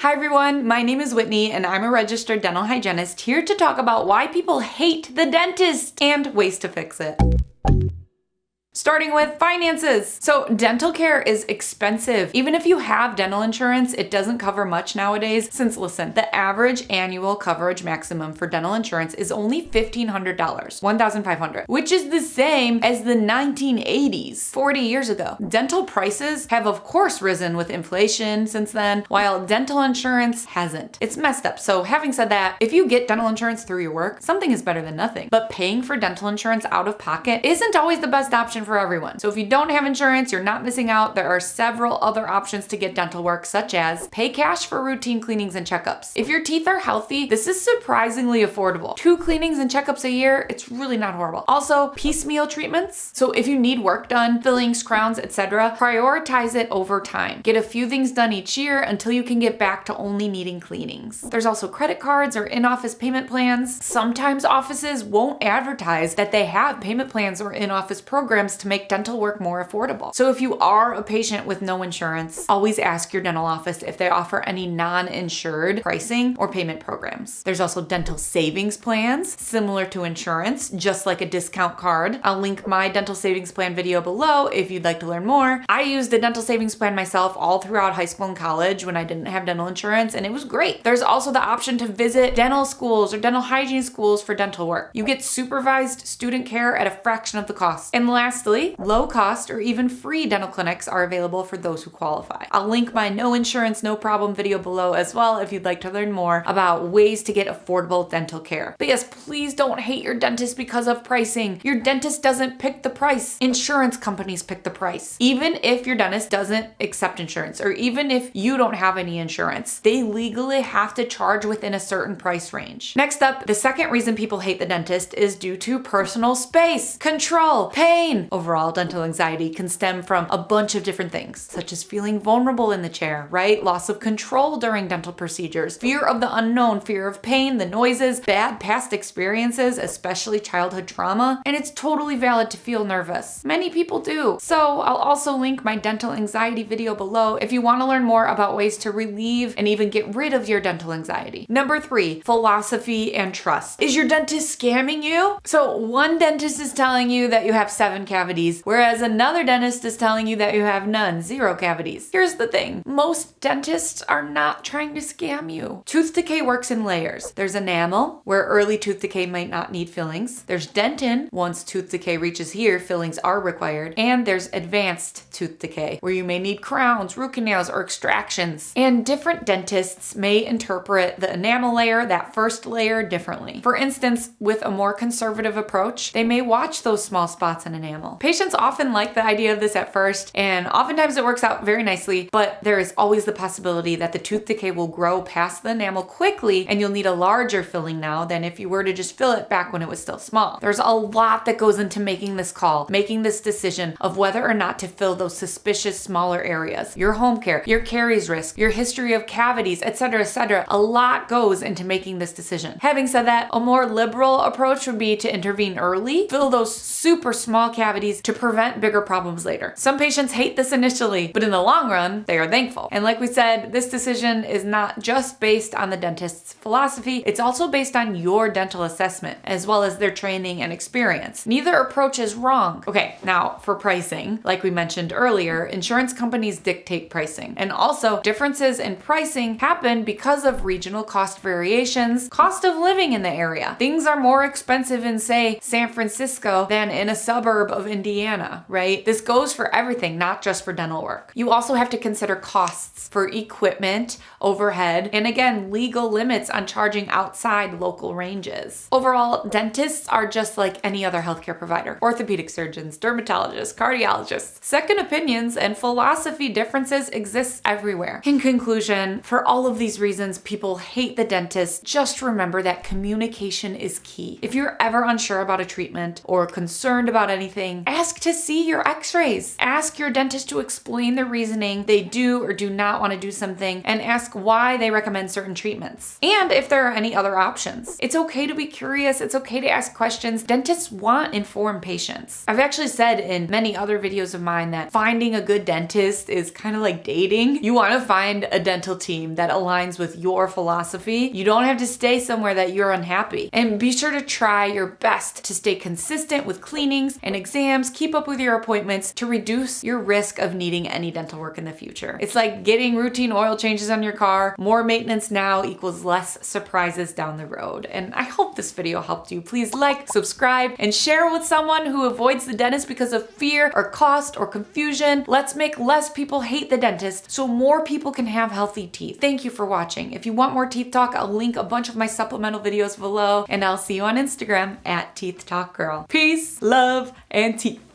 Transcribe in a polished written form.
Hi everyone, my name is Whitney and I'm a registered dental hygienist here to talk about why people hate the dentist and ways to fix it. Starting with finances. So dental care is expensive. Even if you have dental insurance, it doesn't cover much nowadays since listen, the average annual coverage maximum for dental insurance is only $1,500, $1,500, which is the same as the 1980s, 40 years ago. Dental prices have of course risen with inflation since then, while dental insurance hasn't. It's messed up. So having said that, if you get dental insurance through your work, something is better than nothing. But paying for dental insurance out of pocket isn't always the best option for everyone. So if you don't have insurance, you're not missing out. There are several other options to get dental work, such as pay cash for routine cleanings and checkups. If your teeth are healthy, this is surprisingly affordable. 2 cleanings and checkups a year, it's really not horrible. Also, piecemeal treatments. So if you need work done, fillings, crowns, etc., prioritize it over time. Get a few things done each year until you can get back to only needing cleanings. There's also credit cards or in-office payment plans. Sometimes offices won't advertise that they have payment plans or in-office programs to make dental work more affordable. So if you are a patient with no insurance, always ask your dental office if they offer any non-insured pricing or payment programs. There's also dental savings plans, similar to insurance, just like a discount card. I'll link my dental savings plan video below if you'd like to learn more. I used a dental savings plan myself all throughout high school and college when I didn't have dental insurance, and it was great. There's also the option to visit dental schools or dental hygiene schools for dental work. You get supervised student care at a fraction of the cost. And lastly, low cost or even free dental clinics are available for those who qualify. I'll link my no insurance, no problem video below as well if you'd like to learn more about ways to get affordable dental care. But yes, please don't hate your dentist because of pricing. Your dentist doesn't pick the price. Insurance companies pick the price. Even if your dentist doesn't accept insurance, or even if you don't have any insurance, they legally have to charge within a certain price range. Next up, the second reason people hate the dentist is due to personal space, control, pain. Overall, dental anxiety can stem from a bunch of different things, such as feeling vulnerable in the chair, right? Loss of control during dental procedures, fear of the unknown, fear of pain, the noises, bad past experiences, especially childhood trauma, and it's totally valid to feel nervous. Many people do. So I'll also link my dental anxiety video below if you want to learn more about ways to relieve and even get rid of your dental anxiety. Number 3, philosophy and trust. Is your dentist scamming you? So one dentist is telling you that you have 7 cavities, whereas another dentist is telling you that you have none, 0 cavities. Here's the thing. Most dentists are not trying to scam you. Tooth decay works in layers. There's enamel, where early tooth decay might not need fillings. There's dentin. Once tooth decay reaches here, fillings are required. And there's advanced tooth decay, where you may need crowns, root canals, or extractions. And different dentists may interpret the enamel layer, that first layer, differently. For instance, with a more conservative approach, they may watch those small spots in enamel. Patients often like the idea of this at first, and oftentimes it works out very nicely, but there is always the possibility that the tooth decay will grow past the enamel quickly and you'll need a larger filling now than if you were to just fill it back when it was still small. There's a lot that goes into making this call, making this decision of whether or not to fill those suspicious smaller areas. Your home care, your caries risk, your history of cavities, etc., etc. A lot goes into making this decision. Having said that, a more liberal approach would be to intervene early, fill those super small cavities to prevent bigger problems later. Some patients hate this initially, but in the long run, they are thankful. And like we said, this decision is not just based on the dentist's philosophy, it's also based on your dental assessment, as well as their training and experience. Neither approach is wrong. Okay, now for pricing, like we mentioned earlier, insurance companies dictate pricing. And also, differences in pricing happen because of regional cost variations, cost of living in the area. Things are more expensive in, say, San Francisco than in a suburb of Indiana, right? This goes for everything, not just for dental work. You also have to consider costs for equipment, overhead, and again, legal limits on charging outside local ranges. Overall, dentists are just like any other healthcare provider. Orthopedic surgeons, dermatologists, cardiologists. Second opinions and philosophy differences exist everywhere. In conclusion, for all of these reasons people hate the dentist, just remember that communication is key. If you're ever unsure about a treatment or concerned about anything, something, ask to see your x-rays. Ask your dentist to explain the reasoning they do or do not want to do something, and ask why they recommend certain treatments. And if there are any other options. It's okay to be curious. It's okay to ask questions. Dentists want informed patients. I've actually said in many other videos of mine that finding a good dentist is kind of like dating. You want to find a dental team that aligns with your philosophy. You don't have to stay somewhere that you're unhappy. And be sure to try your best to stay consistent with cleanings and exams, keep up with your appointments to reduce your risk of needing any dental work in the future. It's like getting routine oil changes on your car. More maintenance now equals less surprises down the road. And I hope this video helped you. Please like, subscribe, and share with someone who avoids the dentist because of fear or cost or confusion. Let's make less people hate the dentist so more people can have healthy teeth. Thank you for watching. If you want more teeth talk, I'll link a bunch of my supplemental videos below, and I'll see you on Instagram at Teeth Talk Girl. Peace, love, and teeth.